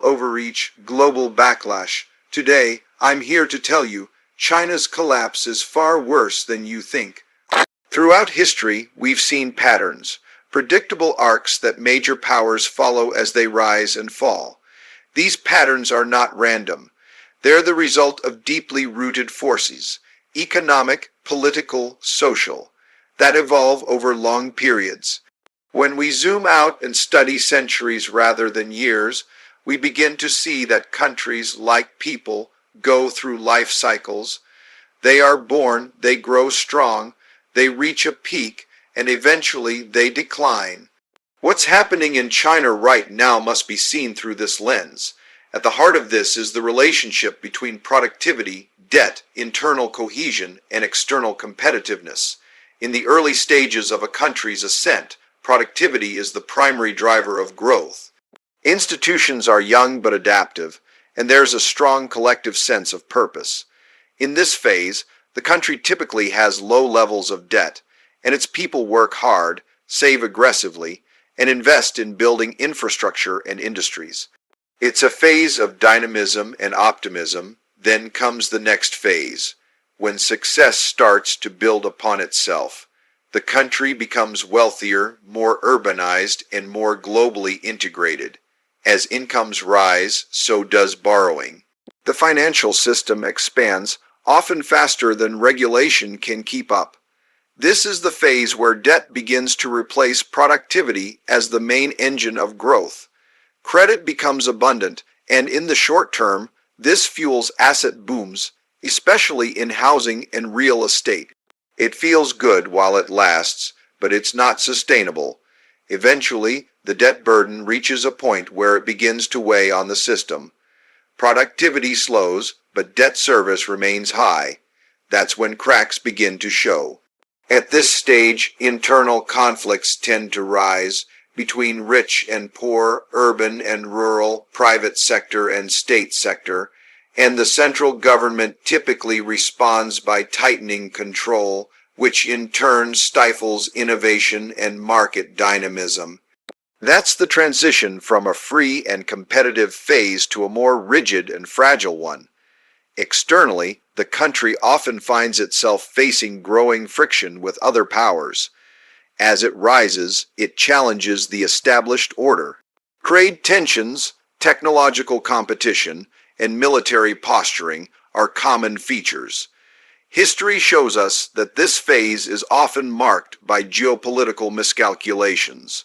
overreach, global backlash. Today, I'm here to tell you, China's collapse is far worse than you think. Throughout history, we've seen patterns, predictable arcs that major powers follow as they rise and fall. These patterns are not random. They're the result of deeply rooted forces, economic, political, social, that evolve over long periods. When we zoom out and study centuries rather than years, we begin to see that countries, like people, go through life cycles. They are born, they grow strong, they reach a peak, and eventually they decline. What's happening in China right now must be seen through this lens. At the heart of this is the relationship between productivity, debt, internal cohesion, and external competitiveness. In the early stages of a country's ascent, productivity is the primary driver of growth. Institutions are young but adaptive, and there's a strong collective sense of purpose. In this phase, the country typically has low levels of debt, and its people work hard, save aggressively, and invest in building infrastructure and industries. It's a phase of dynamism and optimism. Then comes the next phase, when success starts to build upon itself. The country becomes wealthier, more urbanized, and more globally integrated. As incomes rise, so does borrowing. The financial system expands, often faster than regulation can keep up. This is the phase where debt begins to replace productivity as the main engine of growth. Credit becomes abundant, and in the short term, this fuels asset booms, especially in housing and real estate. It feels good while it lasts, but it's not sustainable. Eventually, the debt burden reaches a point where it begins to weigh on the system. Productivity slows, but debt service remains high. That's when cracks begin to show. At this stage, internal conflicts tend to rise between rich and poor, urban and rural, private sector and state sector, and the central government typically responds by tightening control, which in turn stifles innovation and market dynamism. That's the transition from a free and competitive phase to a more rigid and fragile one. Externally, the country often finds itself facing growing friction with other powers. As it rises, it challenges the established order. Trade tensions, technological competition, and military posturing are common features. History shows us that this phase is often marked by geopolitical miscalculations.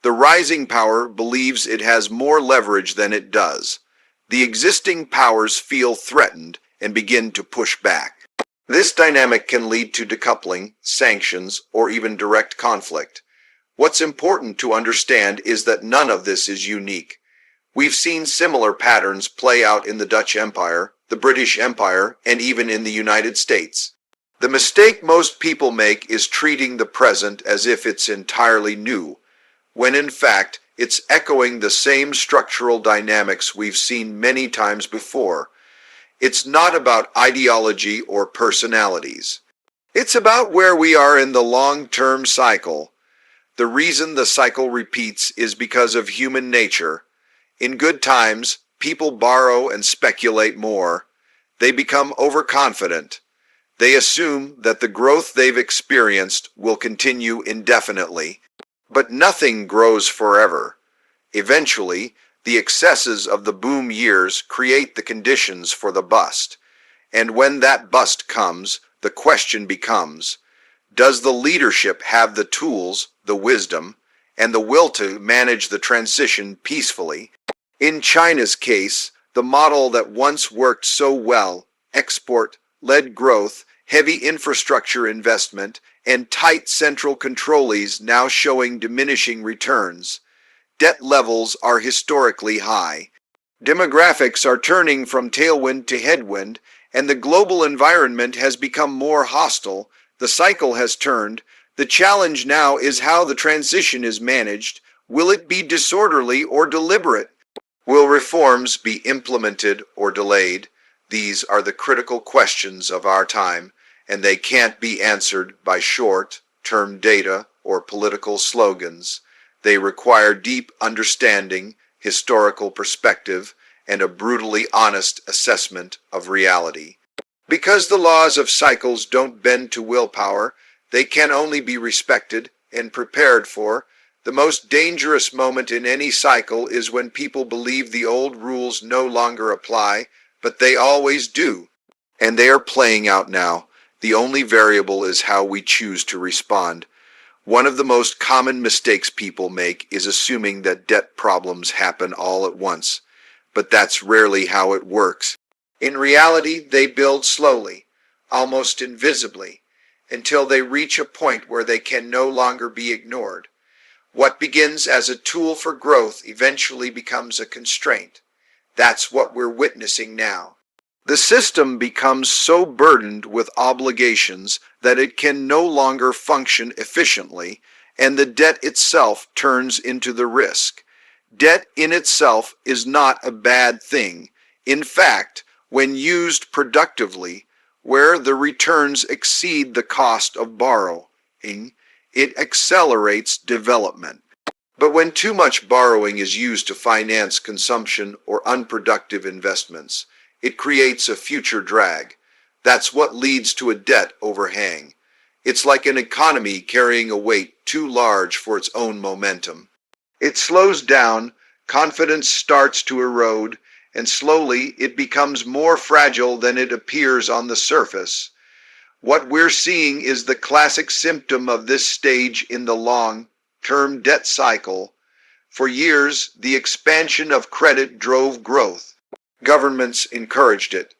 The rising power believes it has more leverage than it does. The existing powers feel threatened and begin to push back. This dynamic can lead to decoupling, sanctions, or even direct conflict. What's important to understand is that none of this is unique. We've seen similar patterns play out in the Dutch Empire, the British Empire, and even in the United States. The mistake most people make is treating the present as if it's entirely new, when in fact it's echoing the same structural dynamics we've seen many times before. It's not about ideology or personalities. It's about where we are in the long-term cycle. The reason the cycle repeats is because of human nature. In good times, people borrow and speculate more. They become overconfident. They assume that the growth they've experienced will continue indefinitely. But nothing grows forever. Eventually, the excesses of the boom years create the conditions for the bust. And when that bust comes, the question becomes, does the leadership have the tools, the wisdom, and the will to manage the transition peacefully? In China's case, the model that once worked so well, export-led growth, heavy infrastructure investment, and tight central control is now showing diminishing returns. Debt levels are historically high. Demographics are turning from tailwind to headwind, and the global environment has become more hostile. The cycle has turned. The challenge now is how the transition is managed. Will it be disorderly or deliberate? Will reforms be implemented or delayed? These are the critical questions of our time, and they can't be answered by short-term data or political slogans. They require deep understanding, historical perspective, and a brutally honest assessment of reality. Because the laws of cycles don't bend to willpower, they can only be respected and prepared for. The most dangerous moment in any cycle is when people believe the old rules no longer apply, but they always do. And they are playing out now. The only variable is how we choose to respond. One of the most common mistakes people make is assuming that debt problems happen all at once. But that's rarely how it works. In reality, they build slowly, almost invisibly, until they reach a point where they can no longer be ignored. What begins as a tool for growth eventually becomes a constraint. That's what we're witnessing now. The system becomes so burdened with obligations that it can no longer function efficiently, and the debt itself turns into the risk. Debt in itself is not a bad thing. In fact, when used productively, where the returns exceed the cost of borrowing, it accelerates development. But when too much borrowing is used to finance consumption or unproductive investments, it creates a future drag. That's what leads to a debt overhang. It's like an economy carrying a weight too large for its own momentum. It slows down, confidence starts to erode, and slowly it becomes more fragile than it appears on the surface. What we're seeing is the classic symptom of this stage in the long-term debt cycle. For years, the expansion of credit drove growth. Governments encouraged it,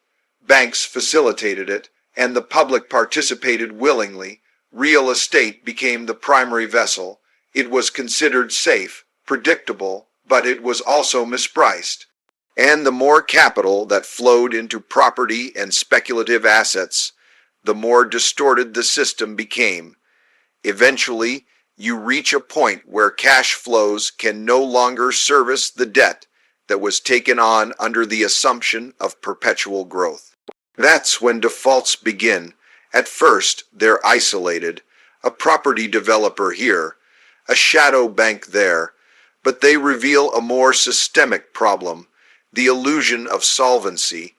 banks facilitated it, and the public participated willingly. Real estate became the primary vessel. It was considered safe, predictable, but it was also mispriced. And the more capital that flowed into property and speculative assets, the more distorted the system became. Eventually, you reach a point where cash flows can no longer service the debt that was taken on under the assumption of perpetual growth. That's when defaults begin. At first, they're isolated, a property developer here, a shadow bank there, but they reveal a more systemic problem, the illusion of solvency.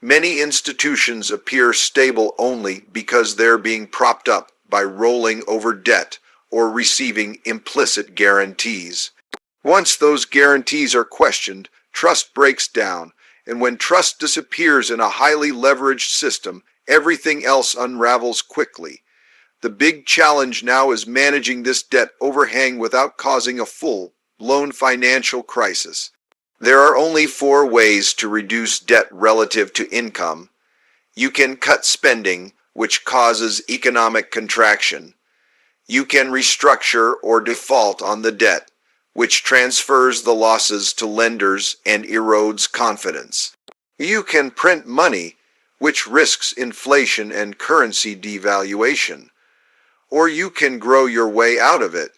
Many institutions appear stable only because they're being propped up by rolling over debt or receiving implicit guarantees. Once those guarantees are questioned, trust breaks down, and when trust disappears in a highly leveraged system, everything else unravels quickly. The big challenge now is managing this debt overhang without causing a full-blown financial crisis. There are only 4 ways to reduce debt relative to income. You can cut spending, which causes economic contraction. You can restructure or default on the debt, which transfers the losses to lenders and erodes confidence. You can print money, which risks inflation and currency devaluation. Or you can grow your way out of it,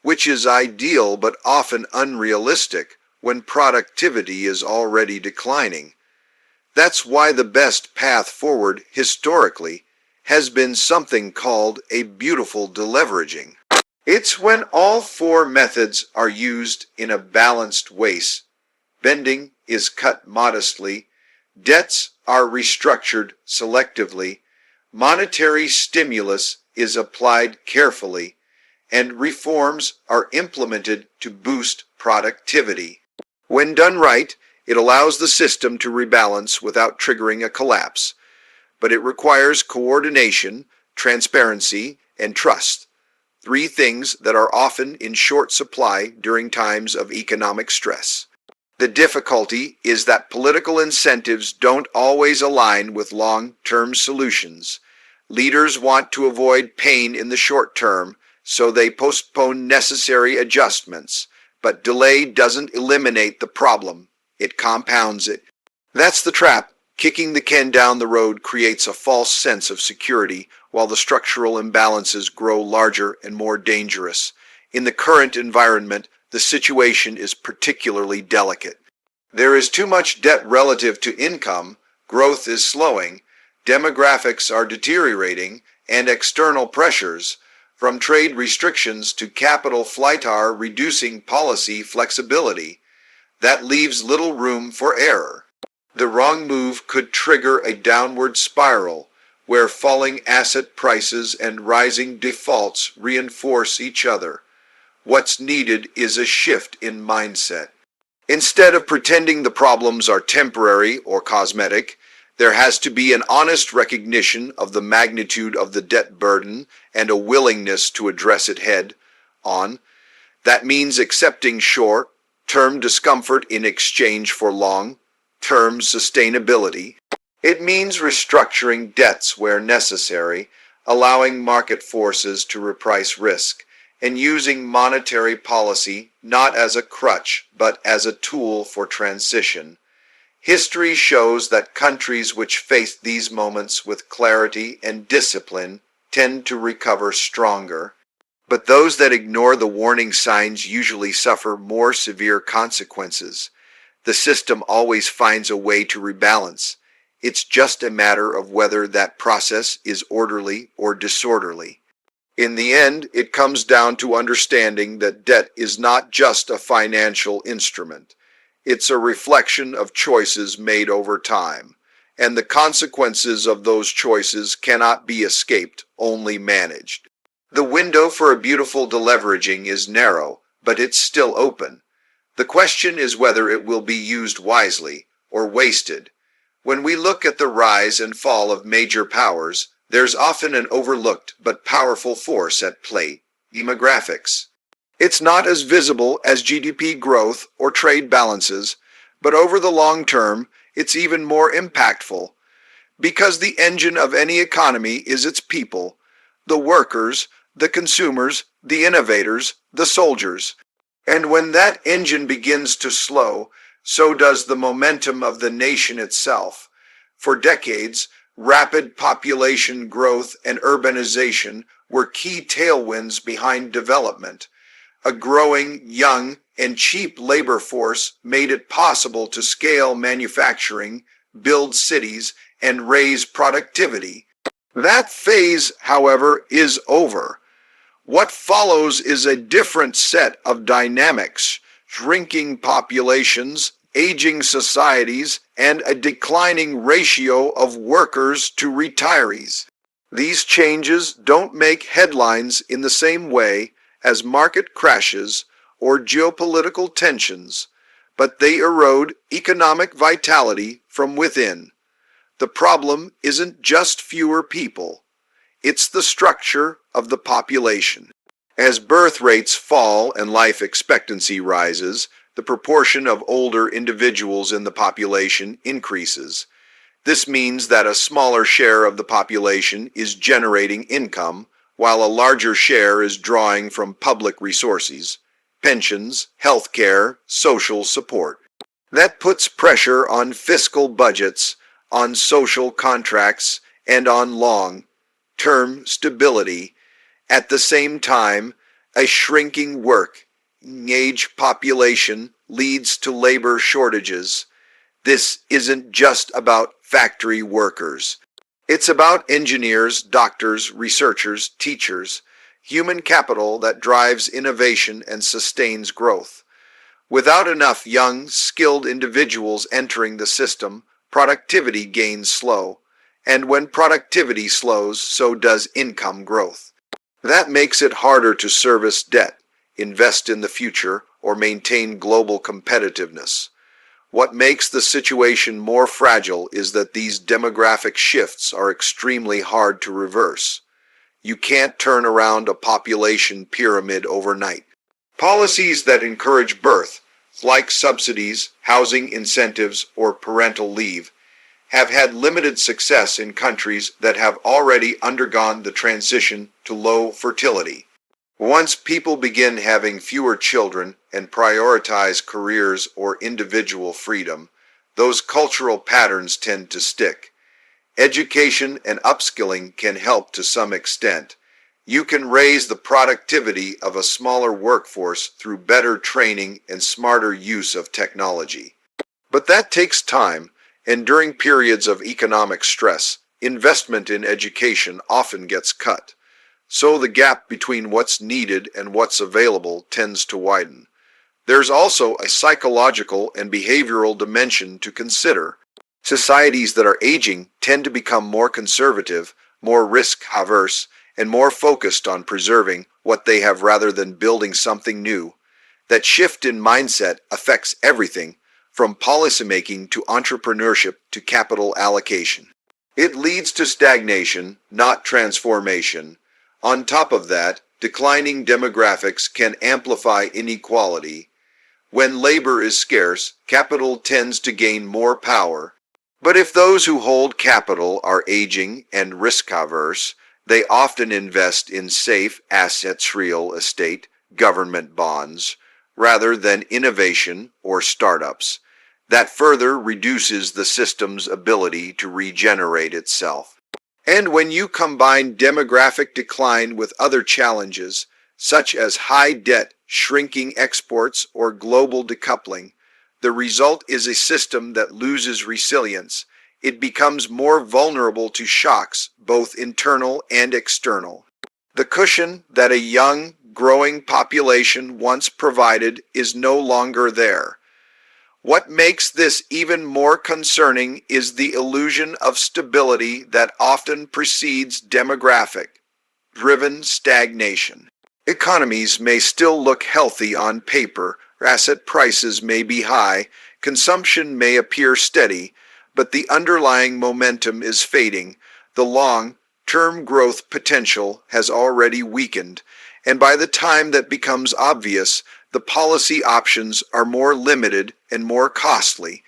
which is ideal but often unrealistic when productivity is already declining. That's why the best path forward, historically, has been something called a beautiful deleveraging. It's when all 4 methods are used in a balanced way. Spending is cut modestly, debts are restructured selectively, monetary stimulus is applied carefully, and reforms are implemented to boost productivity. When done right, it allows the system to rebalance without triggering a collapse, but it requires coordination, transparency, and trust. 3 things that are often in short supply during times of economic stress. The difficulty is that political incentives don't always align with long-term solutions. Leaders want to avoid pain in the short term, so they postpone necessary adjustments. But delay doesn't eliminate the problem, it compounds it. That's the trap. Kicking the can down the road creates a false sense of security, while the structural imbalances grow larger and more dangerous. In the current environment, the situation is particularly delicate. There is too much debt relative to income, growth is slowing, demographics are deteriorating, and external pressures, from trade restrictions to capital flight, are reducing policy flexibility. That leaves little room for error. The wrong move could trigger a downward spiral, where falling asset prices and rising defaults reinforce each other. What's needed is a shift in mindset. Instead of pretending the problems are temporary or cosmetic, there has to be an honest recognition of the magnitude of the debt burden and a willingness to address it head on. That means accepting short-term discomfort in exchange for long-term sustainability. It means restructuring debts where necessary, allowing market forces to reprice risk, and using monetary policy not as a crutch but as a tool for transition. History shows that countries which face these moments with clarity and discipline tend to recover stronger, but those that ignore the warning signs usually suffer more severe consequences. The system always finds a way to rebalance. It's just a matter of whether that process is orderly or disorderly. In the end, it comes down to understanding that debt is not just a financial instrument. It's a reflection of choices made over time, and the consequences of those choices cannot be escaped, only managed. The window for a beautiful deleveraging is narrow, but it's still open. The question is whether it will be used wisely or wasted. When we look at the rise and fall of major powers, there's often an overlooked but powerful force at play: demographics. It's not as visible as GDP growth or trade balances, but over the long term, it's even more impactful. Because the engine of any economy is its people, the workers, the consumers, the innovators, the soldiers. And when that engine begins to slow, so does the momentum of the nation itself. For decades, rapid population growth and urbanization were key tailwinds behind development. A growing, young, and cheap labor force made it possible to scale manufacturing, build cities, and raise productivity. That phase, however, is over. What follows is a different set of dynamics: shrinking populations, aging societies, and a declining ratio of workers to retirees. These changes don't make headlines in the same way as market crashes or geopolitical tensions, but they erode economic vitality from within. The problem isn't just fewer people, it's the structure of the population. As birth rates fall and life expectancy rises, the proportion of older individuals in the population increases. This means that a smaller share of the population is generating income, while a larger share is drawing from public resources, pensions, healthcare, social support. That puts pressure on fiscal budgets, on social contracts, and on long-term stability. At the same time, a shrinking working-age population leads to labor shortages. This isn't just about factory workers. It's about engineers, doctors, researchers, teachers, human capital that drives innovation and sustains growth. Without enough young, skilled individuals entering the system, productivity gains slow, and when productivity slows, so does income growth. That makes it harder to service debt, invest in the future, or maintain global competitiveness. What makes the situation more fragile is that these demographic shifts are extremely hard to reverse. You can't turn around a population pyramid overnight. Policies that encourage birth, like subsidies, housing incentives, or parental leave, have had limited success in countries that have already undergone the transition to low fertility. Once people begin having fewer children and prioritize careers or individual freedom, those cultural patterns tend to stick. Education and upskilling can help to some extent. You can raise the productivity of a smaller workforce through better training and smarter use of technology. But that takes time, and during periods of economic stress, investment in education often gets cut. So the gap between what's needed and what's available tends to widen. There's also a psychological and behavioral dimension to consider. Societies that are aging tend to become more conservative, more risk-averse, and more focused on preserving what they have rather than building something new. That shift in mindset affects everything, from policymaking to entrepreneurship to capital allocation. It leads to stagnation, not transformation. On top of that, declining demographics can amplify inequality. When labor is scarce, capital tends to gain more power. But if those who hold capital are aging and risk-averse, they often invest in safe assets, real estate, government bonds, rather than innovation or startups. That further reduces the system's ability to regenerate itself. And when you combine demographic decline with other challenges, such as high debt, shrinking exports, or global decoupling, the result is a system that loses resilience. It becomes more vulnerable to shocks, both internal and external. The cushion that a young, growing population once provided is no longer there. What makes this even more concerning is the illusion of stability that often precedes demographic-driven stagnation. Economies may still look healthy on paper, asset prices may be high, consumption may appear steady, but the underlying momentum is fading. The long-term growth potential has already weakened, and by the time that becomes obvious, the policy options are more limited and more costly.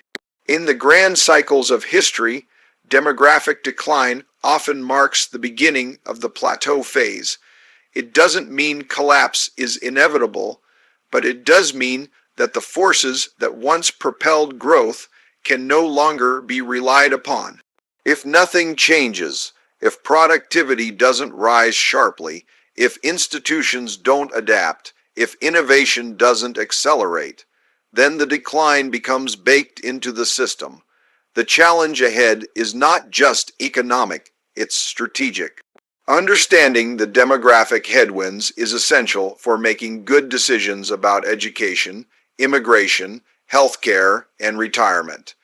In the grand cycles of history, demographic decline often marks the beginning of the plateau phase. It doesn't mean collapse is inevitable, but it does mean that the forces that once propelled growth can no longer be relied upon. If nothing changes, if productivity doesn't rise sharply, if institutions don't adapt, if innovation doesn't accelerate, then the decline becomes baked into the system. The challenge ahead is not just economic, it's strategic. Understanding the demographic headwinds is essential for making good decisions about education, immigration, healthcare, and retirement.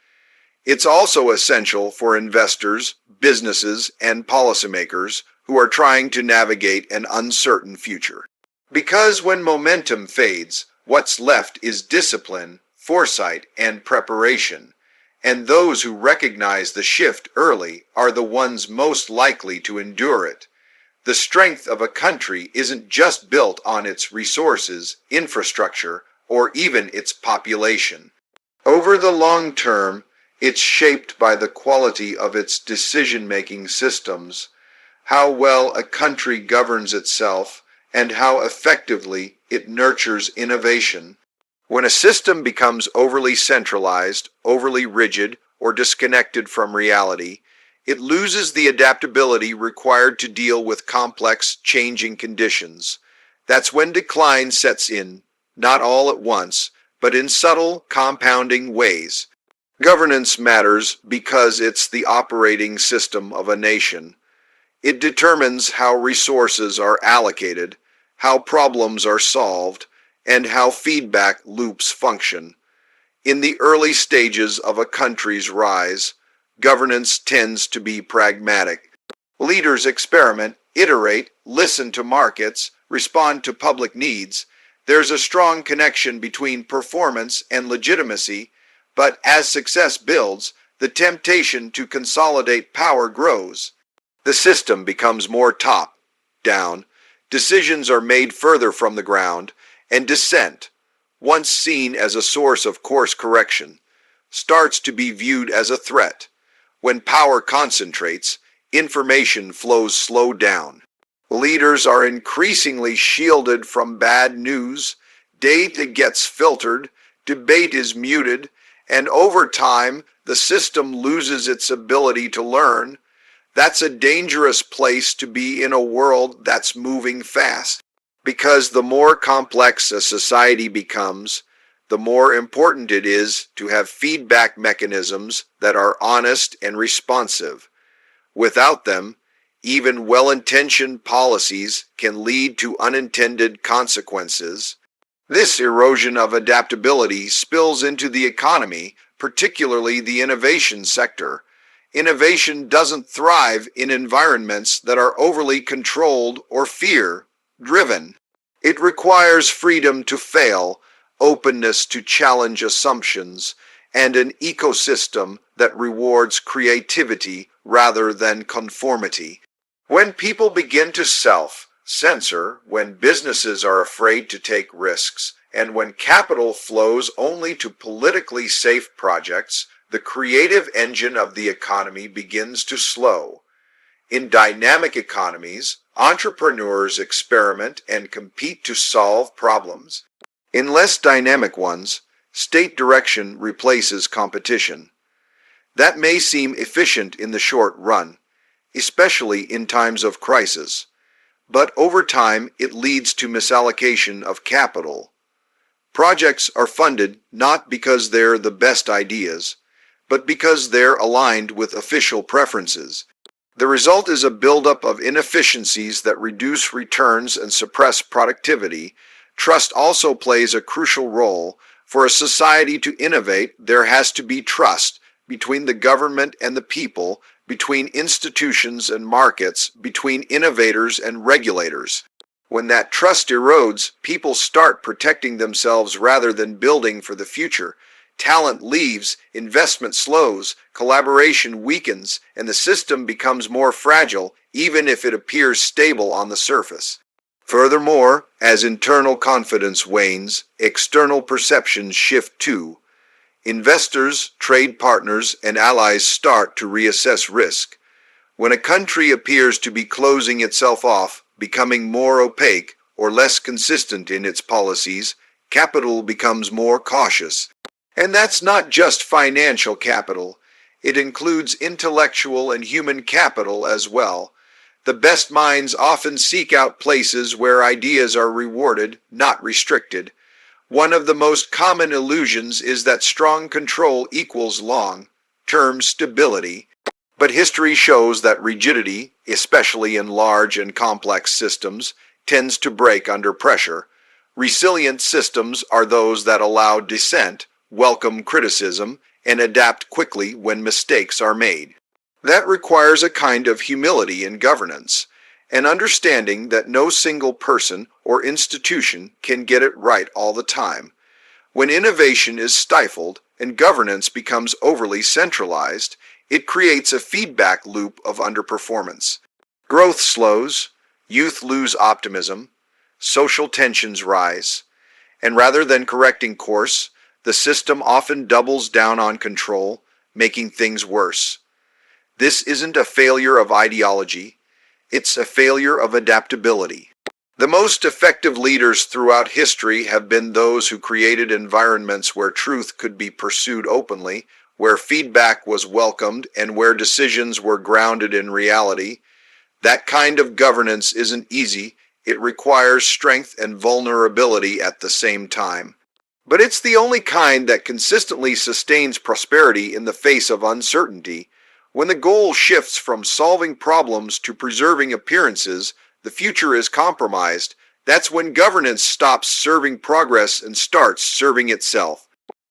It's also essential for investors, businesses, and policymakers who are trying to navigate an uncertain future. Because when momentum fades, what's left is discipline, foresight, and preparation. And those who recognize the shift early are the ones most likely to endure it. The strength of a country isn't just built on its resources, infrastructure, or even its population. Over the long term, it's shaped by the quality of its decision-making systems, how well a country governs itself, and how effectively it nurtures innovation. When a system becomes overly centralized, overly rigid, or disconnected from reality, it loses the adaptability required to deal with complex, changing conditions. That's when decline sets in, not all at once, but in subtle, compounding ways. Governance matters because it's the operating system of a nation. It determines how resources are allocated, how problems are solved, and how feedback loops function. In the early stages of a country's rise, governance tends to be pragmatic. Leaders experiment, iterate, listen to markets, respond to public needs. There's a strong connection between performance and legitimacy, but as success builds, the temptation to consolidate power grows. The system becomes more top-down. Decisions are made further from the ground, and dissent, once seen as a source of course correction, starts to be viewed as a threat. When power concentrates, information flows slow down. Leaders are increasingly shielded from bad news, data gets filtered, debate is muted, and over time, the system loses its ability to learn. That's a dangerous place to be in a world that's moving fast, because the more complex a society becomes, the more important it is to have feedback mechanisms that are honest and responsive. Without them, even well-intentioned policies can lead to unintended consequences. This erosion of adaptability spills into the economy, particularly the innovation sector. Innovation doesn't thrive in environments that are overly controlled or fear-driven. It requires freedom to fail, openness to challenge assumptions, and an ecosystem that rewards creativity rather than conformity. When people begin to self-censor, when businesses are afraid to take risks, and when capital flows only to politically safe projects, the creative engine of the economy begins to slow. In dynamic economies, entrepreneurs experiment and compete to solve problems. In less dynamic ones, state direction replaces competition. That may seem efficient in the short run, especially in times of crisis, but over time it leads to misallocation of capital. Projects are funded not because they're the best ideas, but because they're aligned with official preferences. The result is a buildup of inefficiencies that reduce returns and suppress productivity. Trust also plays a crucial role. For a society to innovate, there has to be trust between the government and the people, between institutions and markets, between innovators and regulators. When that trust erodes, people start protecting themselves rather than building for the future. Talent leaves, investment slows, collaboration weakens, and the system becomes more fragile, even if it appears stable on the surface. Furthermore, as internal confidence wanes, external perceptions shift too. Investors, trade partners, and allies start to reassess risk. When a country appears to be closing itself off, becoming more opaque, or less consistent in its policies, capital becomes more cautious. And that's not just financial capital. It includes intellectual and human capital as well. The best minds often seek out places where ideas are rewarded, not restricted. One of the most common illusions is that strong control equals long-term stability. But history shows that rigidity, especially in large and complex systems, tends to break under pressure. Resilient systems are those that allow dissent, welcome criticism, and adapt quickly when mistakes are made. That requires a kind of humility in governance, an understanding that no single person or institution can get it right all the time. When innovation is stifled and governance becomes overly centralized, it creates a feedback loop of underperformance. Growth slows, youth lose optimism, social tensions rise, and rather than correcting course, the system often doubles down on control, making things worse. This isn't a failure of ideology, it's a failure of adaptability. The most effective leaders throughout history have been those who created environments where truth could be pursued openly, where feedback was welcomed, and where decisions were grounded in reality. That kind of governance isn't easy. It requires strength and vulnerability at the same time. But it's the only kind that consistently sustains prosperity in the face of uncertainty. When the goal shifts from solving problems to preserving appearances, the future is compromised. That's when governance stops serving progress and starts serving itself.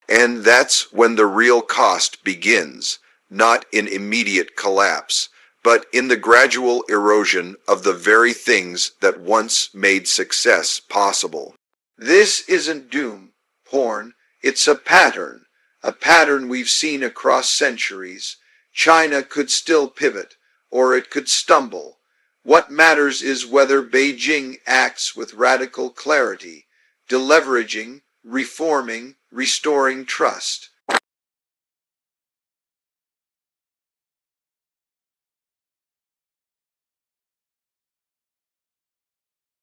And that's when the real cost begins, not in immediate collapse, but in the gradual erosion of the very things that once made success possible. This isn't doom porn, it's a pattern we've seen across centuries. China could still pivot, or it could stumble. What matters is whether Beijing acts with radical clarity, deleveraging, reforming, restoring trust.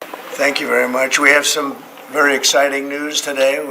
Thank you very much. We have some very exciting news today.